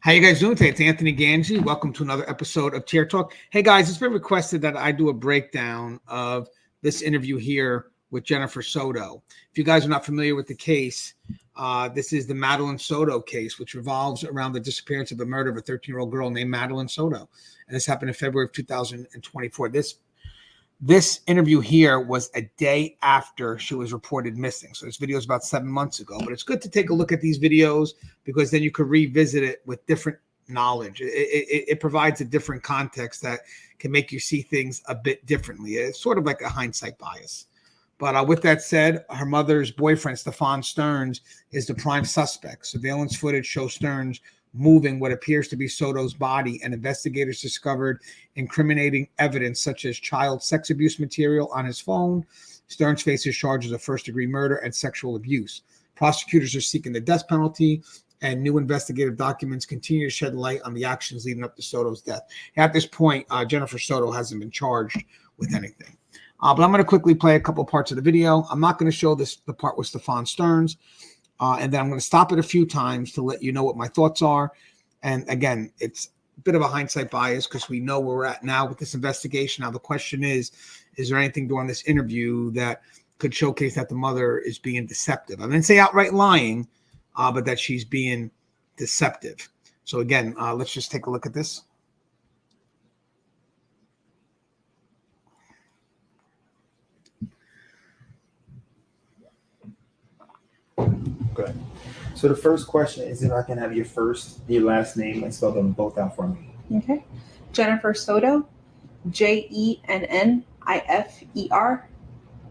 How you guys doing today? It's Anthony Ganji. Welcome to another episode of Chair Talk. Hey guys, it's been requested that I do a breakdown of this interview here with Jennifer Soto. If you guys are not familiar with the case, this is the Madeline Soto case, which revolves around the disappearance of the murder of a 13-year-old girl named Madeline Soto. And this happened in February of 2024. This interview here was a day after she was reported missing. So this video is about 7 months ago, but it's good to take a look at these videos because then you could revisit it with different knowledge. It provides a different context that can make you see things a bit differently. It's sort of like a hindsight bias. But with that said, her mother's boyfriend, Stefan Stearns, is the prime suspect. Surveillance footage shows Stearns moving what appears to be Soto's body, and investigators discovered incriminating evidence such as child sex abuse material on his phone. Stearns faces charges of first-degree murder and sexual abuse. Prosecutors are seeking the death penalty, and new investigative documents continue to shed light on the actions leading up to Soto's death. At this point, Jennifer Soto hasn't been charged with anything. But I'm going to quickly play a couple parts of the video. I'm not going to show the part with Stefan Stearns. And then I'm going to stop it a few times to let you know what my thoughts are. And again, it's a bit of a hindsight bias because we know where we're at now with this investigation. Now, the question is there anything during this interview that could showcase that the mother is being deceptive? I didn't say outright lying, but that she's being deceptive. So again, let's just take a look at this. Good. So the first question is if I can have your last name and spell them both out for me. Okay. Jennifer Soto, Jennifer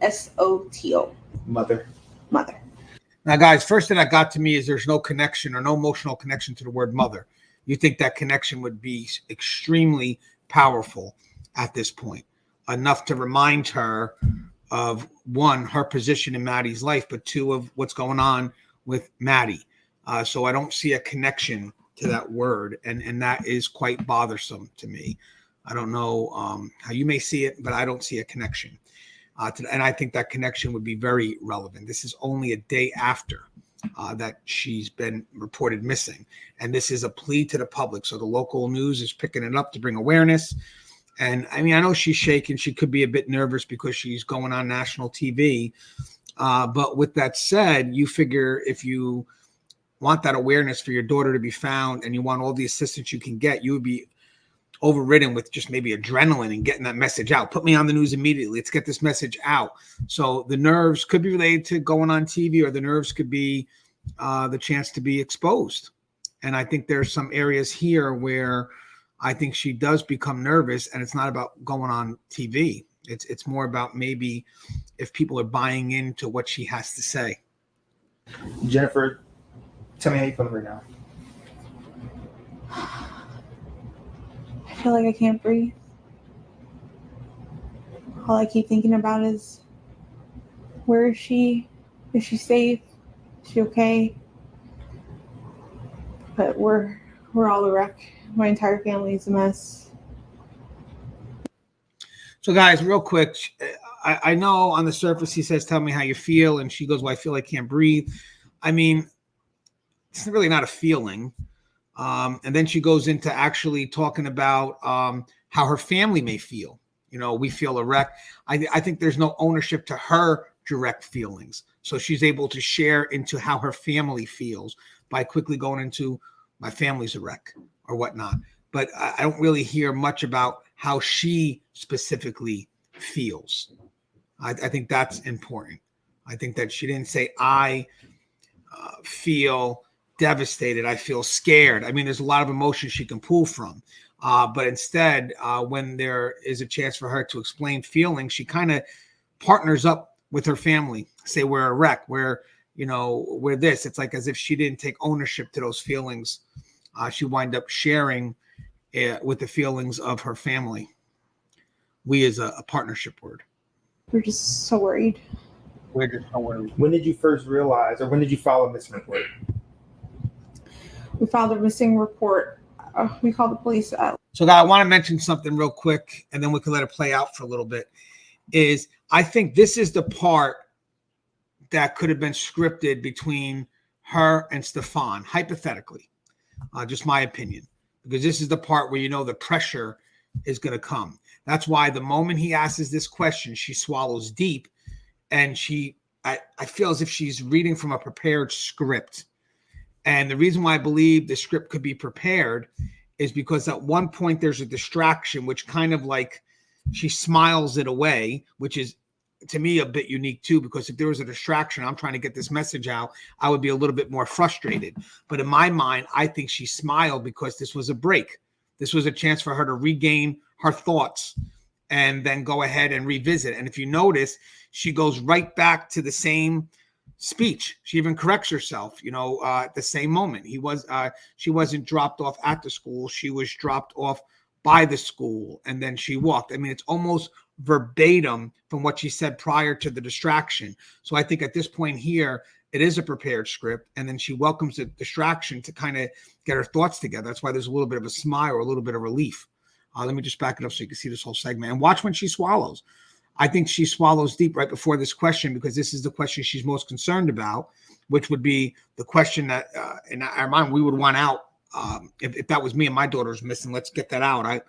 Soto. Mother. Now, guys, first thing that got to me is there's no connection or no emotional connection to the word mother. You think that connection would be extremely powerful at this point, enough to remind her of, one, her position in Maddie's life, but two, of what's going on with Maddie. So I don't see a connection to that word, and that is quite bothersome to me. I don't know how you may see it, but I don't see a connection. And I think that connection would be very relevant. This is only a day after that she's been reported missing. And this is a plea to the public. So the local news is picking it up to bring awareness. And I mean, I know she's shaking. She could be a bit nervous because she's going on national TV. But with that said, you figure if you want that awareness for your daughter to be found and you want all the assistance you can get, you would be overridden with just maybe adrenaline and getting that message out. Put me on the news immediately. Let's get this message out. So the nerves could be related to going on TV, or the nerves could be the chance to be exposed. And I think there's some areas here where I think she does become nervous, and it's not about going on TV. It's more about maybe if people are buying into what she has to say. Jennifer, tell me how you feeling right now. I feel like I can't breathe. All I keep thinking about is, where is she? Is she safe? Is she okay? But we're all a wreck. My entire family is a mess. So guys, real quick, I know on the surface he says, tell me how you feel. And she goes, well, I feel I can't breathe. I mean, it's really not a feeling. And then she goes into actually talking about how her family may feel. You know, we feel a wreck. I think there's no ownership to her direct feelings. So she's able to share into how her family feels by quickly going into, my family's a wreck or whatnot. But I don't really hear much about how she specifically feels. I think that's important. I think that she didn't say, I feel devastated. I feel scared. I mean, there's a lot of emotions she can pull from. But instead, when there is a chance for her to explain feelings, she kind of partners up with her family, say we're a wreck, we're this. It's like as if she didn't take ownership to those feelings. She wind up sharing with the feelings of her family. We is a partnership word. We're just so worried. We're just so worried. When did you first realize, or when did you file a missing report? We filed a missing report. We called the police. So guys, I want to mention something real quick, and then we can let it play out for a little bit. Is I think this is the part that could have been scripted between her and Stefan, hypothetically. Just my opinion, because this is the part where you know the pressure is going to come. That's why the moment he asks this question, she swallows deep, and I feel as if she's reading from a prepared script. And the reason why I believe the script could be prepared is because at one point there's a distraction, which kind of like she smiles it away, which is to me a bit unique too, because if there was a distraction, I'm trying to get this message out, I would be a little bit more frustrated. But in my mind, I think she smiled because this was a break. This was a chance for her to regain her thoughts and then go ahead and revisit. And if you notice, she goes right back to the same speech. She even corrects herself, at the same moment. She wasn't dropped off at the school. She was dropped off by the school, and then she walked. I mean, it's almost verbatim from what she said prior to the distraction. So I think at this point here, it is a prepared script, and then she welcomes the distraction to kind of get her thoughts together. That's why there's a little bit of a smile or a little bit of relief. Let me just back it up so you can see this whole segment, and watch when she swallows. I think she swallows deep right before this question, because this is the question she's most concerned about, which would be the question that in our mind we would want out. If that was me and my daughter's missing, let's get that out.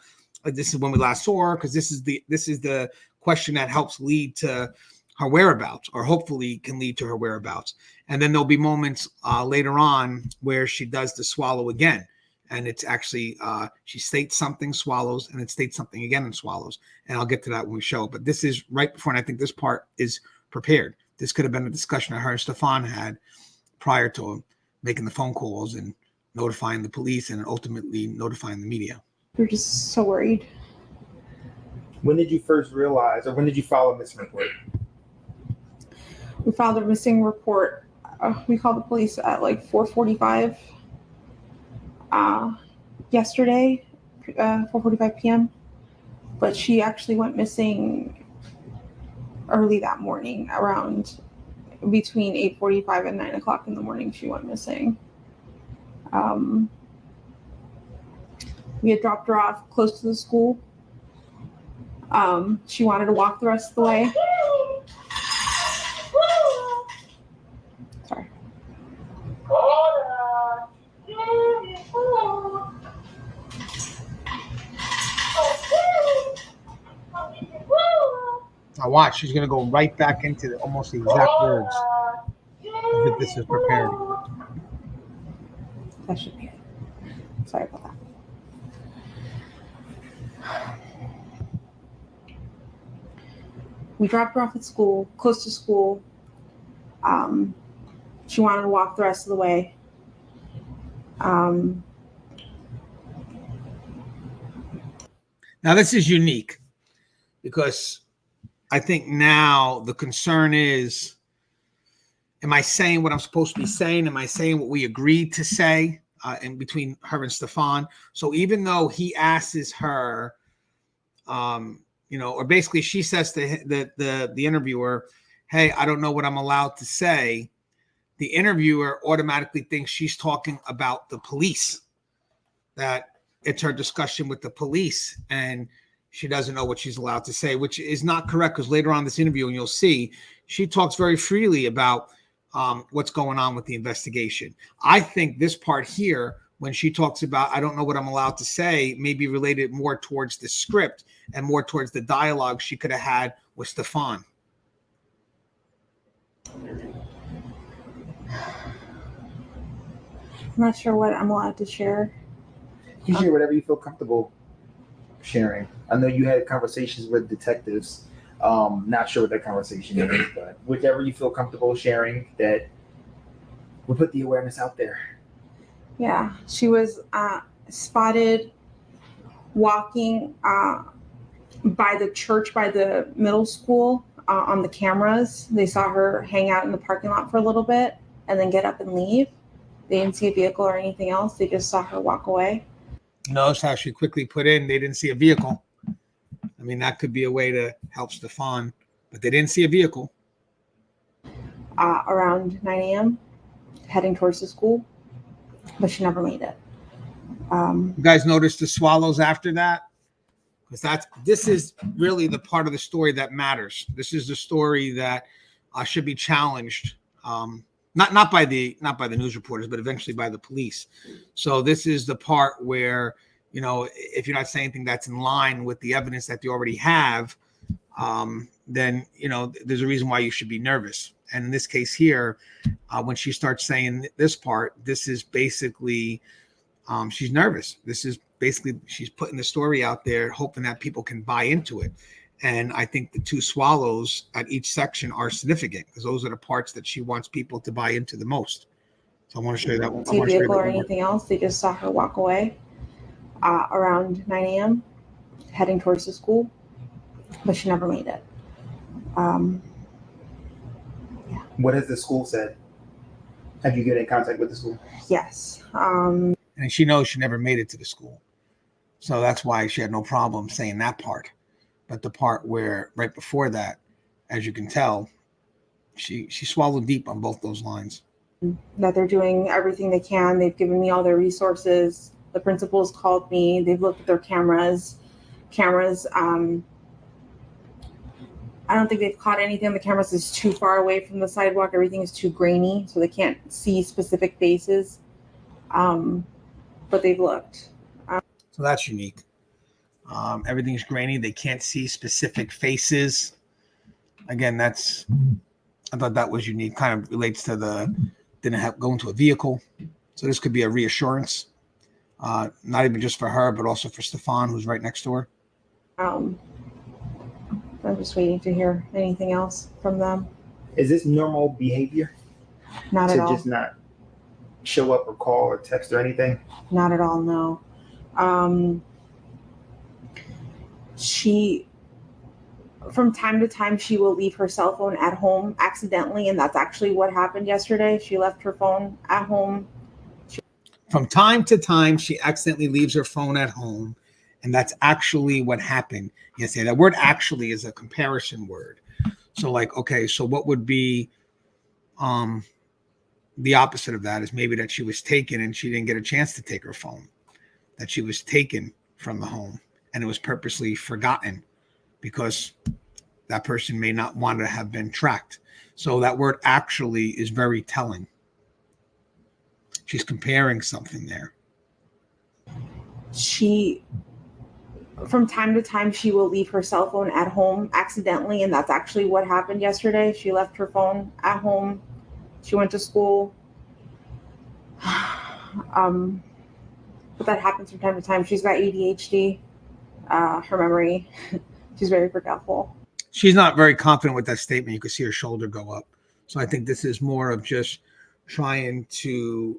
This is when we last saw her, because this is the question that helps lead to her whereabouts, or hopefully can lead to her whereabouts. And then there'll be moments later on where she does the swallow again. And it's actually, she states something, swallows, and it states something again and swallows. And I'll get to that when we show it. But this is right before, and I think this part is prepared. This could have been a discussion that her and Stefan had prior to making the phone calls and notifying the police and ultimately notifying the media. We're just so worried. When did you first realize, or when did you file a missing report? We filed a missing report. We called the police at like 4:45 yesterday, 4:45 p.m. But she actually went missing early that morning, around between 8:45 and 9 o'clock in the morning. She went missing. We had dropped her off close to the school. She wanted to walk the rest of the way. Sorry. Now watch, she's going to go right back into almost the exact words as if this is prepared. That should be it. Sorry about that. We dropped her off at school, close to school. She wanted to walk the rest of the way. Now this is unique, because I think now the concern is, am I saying what I'm supposed to be saying? Am I saying what we agreed to say in between her and Stefan? So even though he asks her, or basically she says to the interviewer, hey, I don't know what I'm allowed to say. The interviewer automatically thinks she's talking about the police, that it's her discussion with the police, and she doesn't know what she's allowed to say, which is not correct, because later on in this interview, and you'll see, she talks very freely about what's going on with the investigation. I think this part here, when she talks about, I don't know what I'm allowed to say, may be related more towards the script and more towards the dialogue she could have had with Stefan. I'm not sure what I'm allowed to share. You share whatever you feel comfortable sharing. I know you had conversations with detectives. Not sure what that conversation is, but whichever you feel comfortable sharing, that will put the awareness out there. Yeah, she was spotted walking by the church, by the middle school on the cameras. They saw her hang out in the parking lot for a little bit and then get up and leave. They didn't see a vehicle or anything else. They just saw her walk away. Notice how she quickly put in, they didn't see a vehicle. I mean, that could be a way to help Stefan, but they didn't see a vehicle. Around 9 a.m., heading towards the school, but she never made it. You guys notice the swallows after that? Because this is really the part of the story that matters. This is the story that should be challenged not by the news reporters, but eventually by the police. So this is the part where, if you're not saying anything that's in line with the evidence that they already have, then there's a reason why you should be nervous. And in this case here, when she starts saying this part, this is basically she's nervous. This is basically she's putting the story out there, hoping that people can buy into it. And I think the 2 swallows at each section are significant because those are the parts that she wants people to buy into the most. So I want to show you that. See vehicle or anything else. They just saw her walk away around 9 a.m. heading towards the school, but she never made it. What has the school said? Have you get in contact with the school? Yes. And she knows she never made it to the school. So that's why she had no problem saying that part. But the part where right before that, as you can tell, she swallowed deep on both those lines. That they're doing everything they can. They've given me all their resources. The principals called me. They've looked at their cameras. I don't think they've caught anything. The cameras is too far away from the sidewalk. Everything is too grainy, so they can't see specific faces. But they've looked. So that's unique. Everything's grainy. They can't see specific faces. Again, I thought that was unique. Kind of relates to didn't have go into a vehicle. So this could be a reassurance, not even just for her, but also for Stefan, who's right next to her. I'm just waiting to hear anything else from them. Is this normal behavior? Not at all. To just not show up or call or text or anything? Not at all, no. She, from time to time, she will leave her cell phone at home accidentally, and that's actually what happened yesterday. She left her phone at home. From time to time, she accidentally leaves her phone at home, and that's actually what happened. Yes, that word actually is a comparison word. So like, okay, so what would be the opposite of that is maybe that she was taken and she didn't get a chance to take her phone, that she was taken from the home and it was purposely forgotten because that person may not want to have been tracked. So that word actually is very telling. She's comparing something there. From time to time, she will leave her cell phone at home accidentally, and that's actually what happened yesterday. She left her phone at home. She went to school. But that happens from time to time. She's got ADHD. Her memory, she's very forgetful. She's not very confident with that statement. You could see her shoulder go up. So I think this is more of just trying to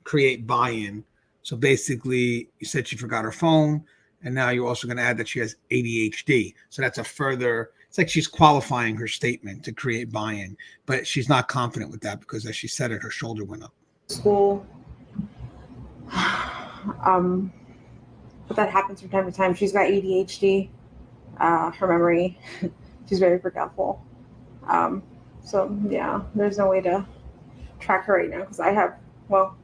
create buy-in. So basically, you said she forgot her phone, and now you're also going to add that she has ADHD. So that's a further, it's like she's qualifying her statement to create buy-in, but she's not confident with that because as she said it, her shoulder went up. School. But that happens from time to time. She's got ADHD. Her memory, she's very forgetful. So yeah, there's no way to track her right now because the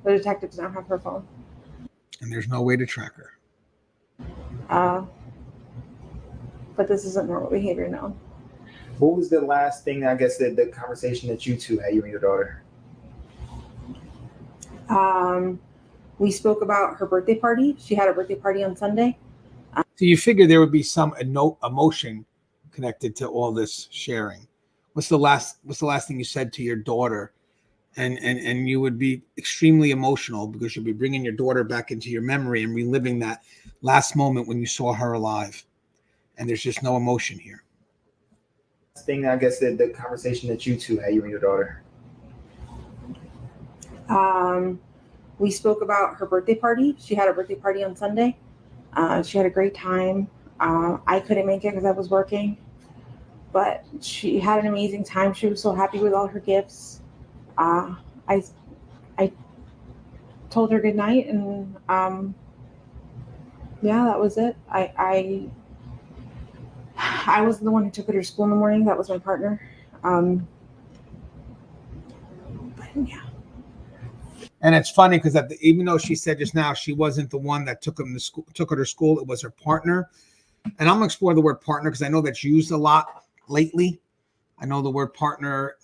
detectives don't have her phone. And there's no way to track her. But this isn't normal behavior now. What was the last thing, I guess, the conversation that you two had, you and your daughter? We spoke about her birthday party. She had a birthday party on Sunday. So you figure there would be some emotion connected to all this sharing. What's the last thing you said to your daughter? And you would be extremely emotional because you'll be bringing your daughter back into your memory and reliving that last moment when you saw her alive. And there's just no emotion here. Thing, I guess, the conversation that you two had, you and your daughter. We spoke about her birthday party. She had a birthday party on Sunday. She had a great time. I couldn't make it because I was working, but she had an amazing time. She was so happy with all her gifts. I told her good night, and that was it. I wasn't the one who took her to school in the morning. That was my partner. But yeah. And it's funny because even though she said just now she wasn't the one that took her to school, it was her partner. And I'm gonna explore the word partner because I know that's used a lot lately. I know the word partner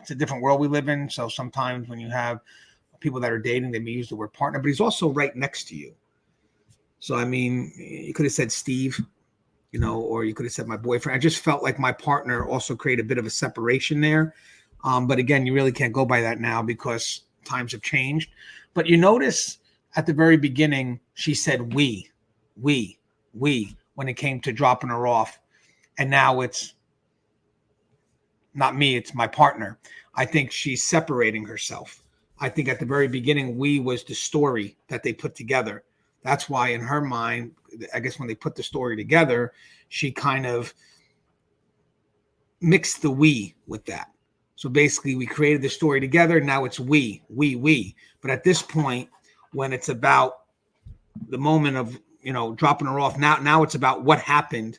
it's a different world we live in. So sometimes when you have people that are dating, they may use the word partner, but he's also right next to you. So, I mean, you could have said Steve, or you could have said my boyfriend. I just felt like my partner also created a bit of a separation there. But again, you really can't go by that now because times have changed. But you notice at the very beginning, she said we, when it came to dropping her off. And now it's not me, it's my partner. I think she's separating herself. I think at the very beginning, we was the story that they put together. That's why in her mind, I guess when they put the story together, she kind of mixed the we with that. So basically we created the story together. Now it's we. But at this point, when it's about the moment of, dropping her off, now it's about what happened.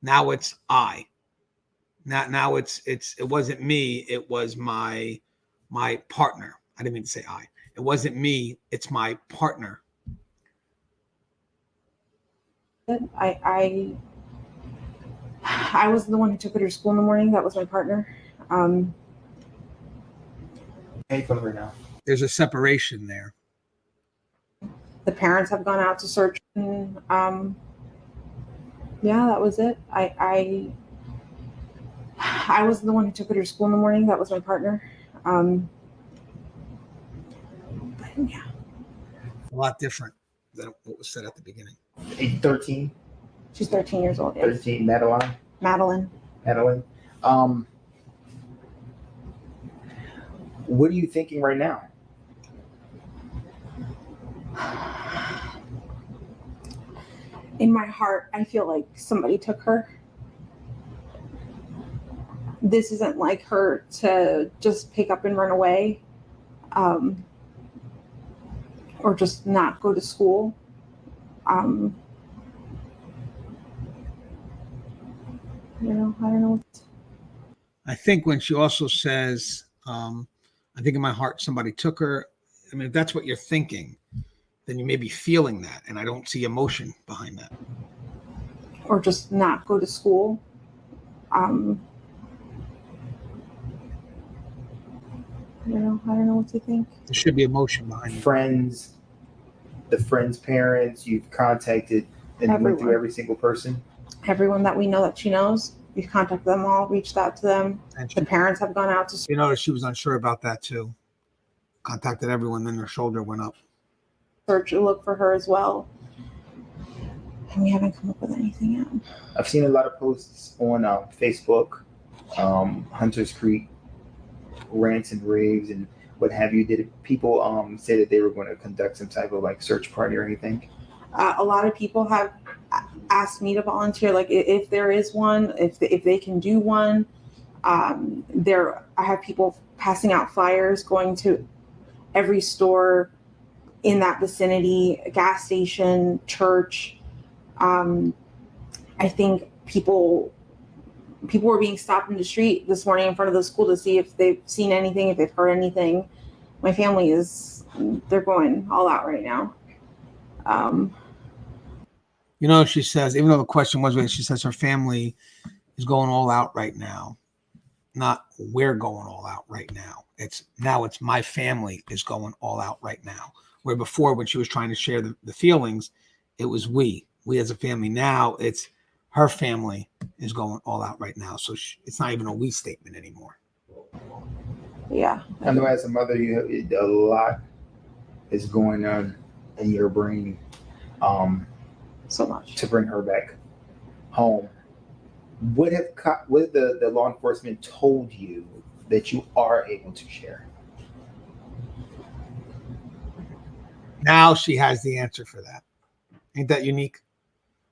Now it's I. Now it wasn't me. It was my partner. I didn't mean to say I. It wasn't me. It's my partner. I was the one who took her to school in the morning. That was my partner. Hey, from her now. There's a separation there. The parents have gone out to search. And, yeah, that was it. I was the one who took her to school in the morning. That was my partner. But yeah. A lot different than what was said at the beginning. 13. She's 13 years old. Yes. 13. Madeline. What are you thinking right now? In my heart, I feel like somebody took her. This isn't like her to just pick up and run away, or just not go to school. I don't know. I think when she also says, I think in my heart somebody took her. I mean, if that's what you're thinking, then you may be feeling that. And I don't see emotion behind that. Or just not go to school. I don't know what to think. There should be emotion behind it. Friends, the friends' parents, you've contacted and went through every single person? Everyone that we know that she knows. We've contacted them all, reached out to them. The parents have gone out to. You notice she was unsure about that too. Contacted everyone, then her shoulder went up. Search and look for her as well. And we haven't come up with anything yet. I've seen a lot of posts on Facebook, Hunters Creek, rants and raves and what have you. Did people say that they were going to conduct some type of like search party or anything? A lot of people have asked me to volunteer, like if there is one, if they can do one. I have people passing out flyers, going to every store in that vicinity, gas station, church. I think people were being stopped in the street this morning in front of the school to see if they've seen anything, if they've heard anything. My family they're going all out right now. She says, even though the question was, she says her family is going all out right now. Not we're going all out right now. It's my family is going all out right now. Where before, when she was trying to share the feelings, it was we as a family. Now it's her family is going all out right now. So it's not even a we statement anymore. Yeah. I know as a mother, a lot is going on in your brain. So much to bring her back home. What have the law enforcement told you that you are able to share? Now she has the answer for that. Ain't that unique?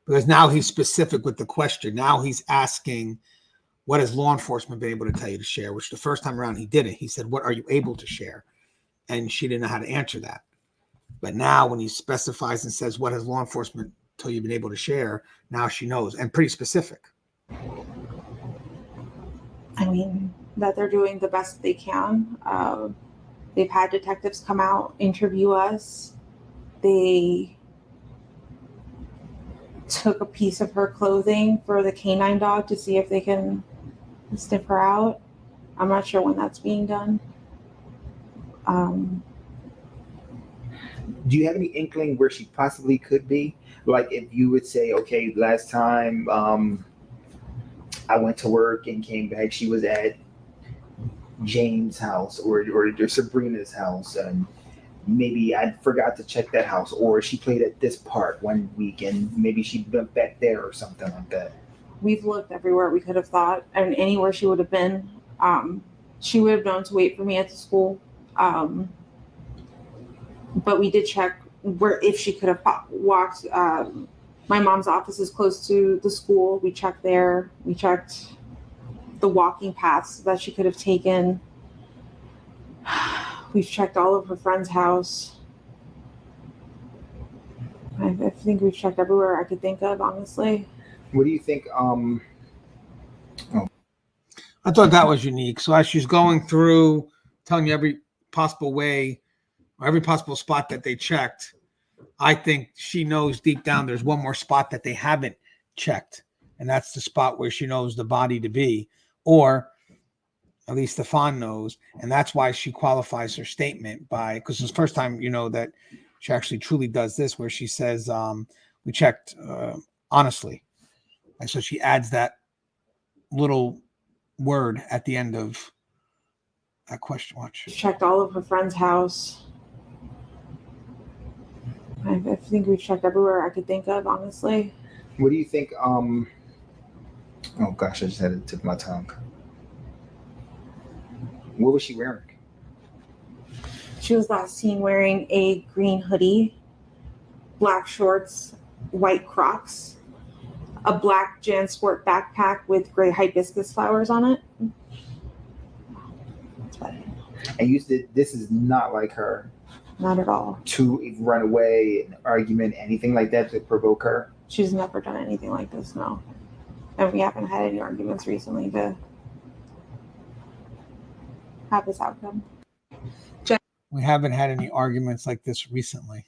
Because now he's specific with the question. Now he's asking, what has law enforcement been able to tell you to share? Which the first time around he didn't. He said, what are you able to share? And she didn't know how to answer that. But now when he specifies and says, what has law enforcement told you been able to share? Now she knows, and pretty specific. I mean, that they're doing the best they can. They've had detectives come out, interview us. They took a piece of her clothing for the canine dog to see if they can sniff her out. I'm not sure when that's being done. Do you have any inkling where she possibly could be? Like if you would say, okay, last time I went to work and came back, she was at James' house or Sabrina's house, and maybe I forgot to check that house, or she played at this park one week and maybe she went back there or something like that. We've looked everywhere we could have thought, and anywhere she would have been. She would have known to wait for me at the school. But we did check where if she could have walked. My mom's office is close to the school. We checked there. We checked the walking paths that she could have taken. We've checked all of her friend's house. I think we've checked everywhere I could think of, honestly. What do you think? I thought that was unique. So as she's going through, telling you every possible way, or every possible spot that they checked, I think she knows deep down there's one more spot that they haven't checked, and that's the spot where she knows the body to be, or at least Stefan knows, and that's why she qualifies her statement by, because it's the first time that she actually truly does this, where she says, "We checked honestly," and so she adds that little word at the end of that question. Watch. Checked all of her friend's house. I think we've checked everywhere I could think of, honestly. What do you think? Oh gosh, I just had it tip of my tongue. What was she wearing? She was last seen wearing a green hoodie, black shorts, white Crocs, a black JanSport backpack with gray hibiscus flowers on it. That's about it. And you said this is not like her. Not at all. To run away, an argument, anything like that to provoke her? She's never done anything like this, no. And we haven't had any arguments recently to have this outcome. We haven't had any arguments like this recently.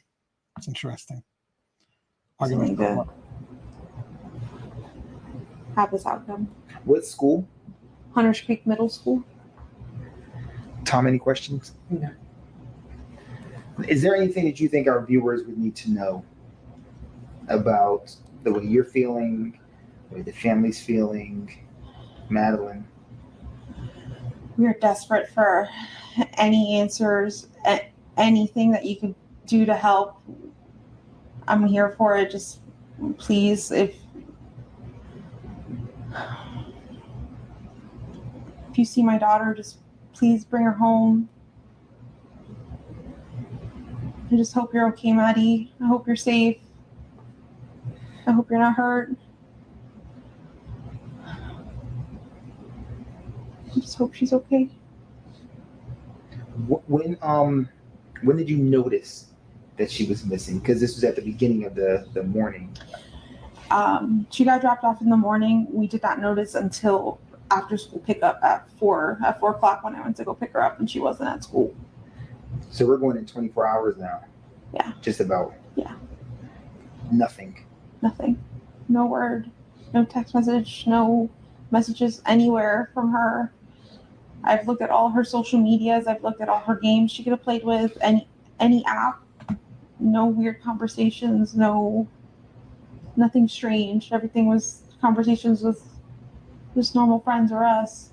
It's interesting. Arguments to have this outcome. What school? Hunters Creek Middle School. Tom, any questions? No. Is there anything that you think our viewers would need to know about the way you're feeling, the way the family's feeling, Madeline? We are desperate for any answers, anything that you could do to help. I'm here for it. Just please, if you see my daughter, just please bring her home. I just hope you're okay, Maddie. I hope you're safe. I hope you're not hurt. I just hope she's okay. When did you notice that she was missing? Because this was at the beginning of the morning. She got dropped off in the morning. We did not notice until after school pickup at 4 o'clock when I went to go pick her up, and she wasn't at school. So we're going in 24 hours now. Yeah. Just about. Yeah. Nothing. No word. No text message. No messages anywhere from her. I've looked at all her social medias. I've looked at all her games she could have played with. Any app. No weird conversations. Nothing strange. Everything was conversations with just normal friends or us.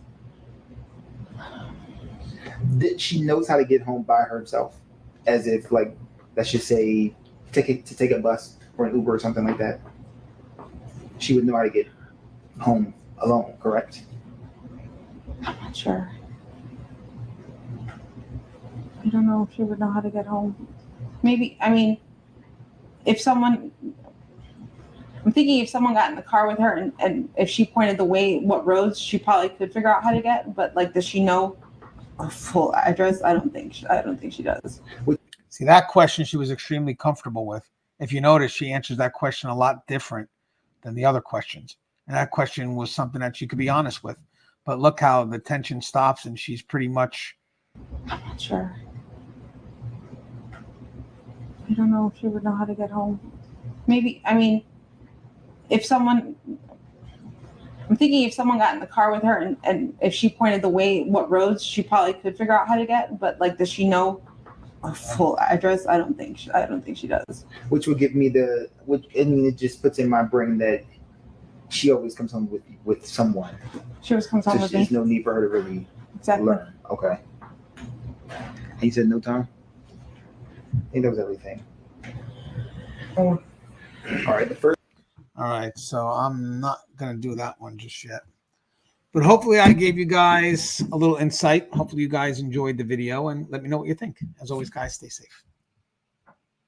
She knows how to get home by herself, as if, like, let's just say, to take a bus or an Uber or something like that. She would know how to get home alone, correct? I'm not sure. I don't know if she would know how to get home. Maybe, if someone got in the car with her and if she pointed the way, what roads, she probably could figure out how to get, but like, does she know her full address? I don't think she does. See, that question she was extremely comfortable with. If you notice, she answers that question a lot different than the other questions. And that question was something that she could be honest with. But look how the tension stops and she's pretty much... I'm not sure. I don't know if she would know how to get home. Maybe, if someone I'm thinking if someone got in the car with her and if she pointed the way, what roads, she probably could figure out how to get. But like, does she know her full address? I don't think she does. Which would give me it just puts in my brain that she always comes home with someone. She always comes home So with me. there's no need for her to really learn. Okay. And you said no time? I think that was everything. All right. All right, so I'm not going to do that one just yet. But hopefully I gave you guys a little insight. Hopefully you guys enjoyed the video, and let me know what you think. As always, guys, stay safe.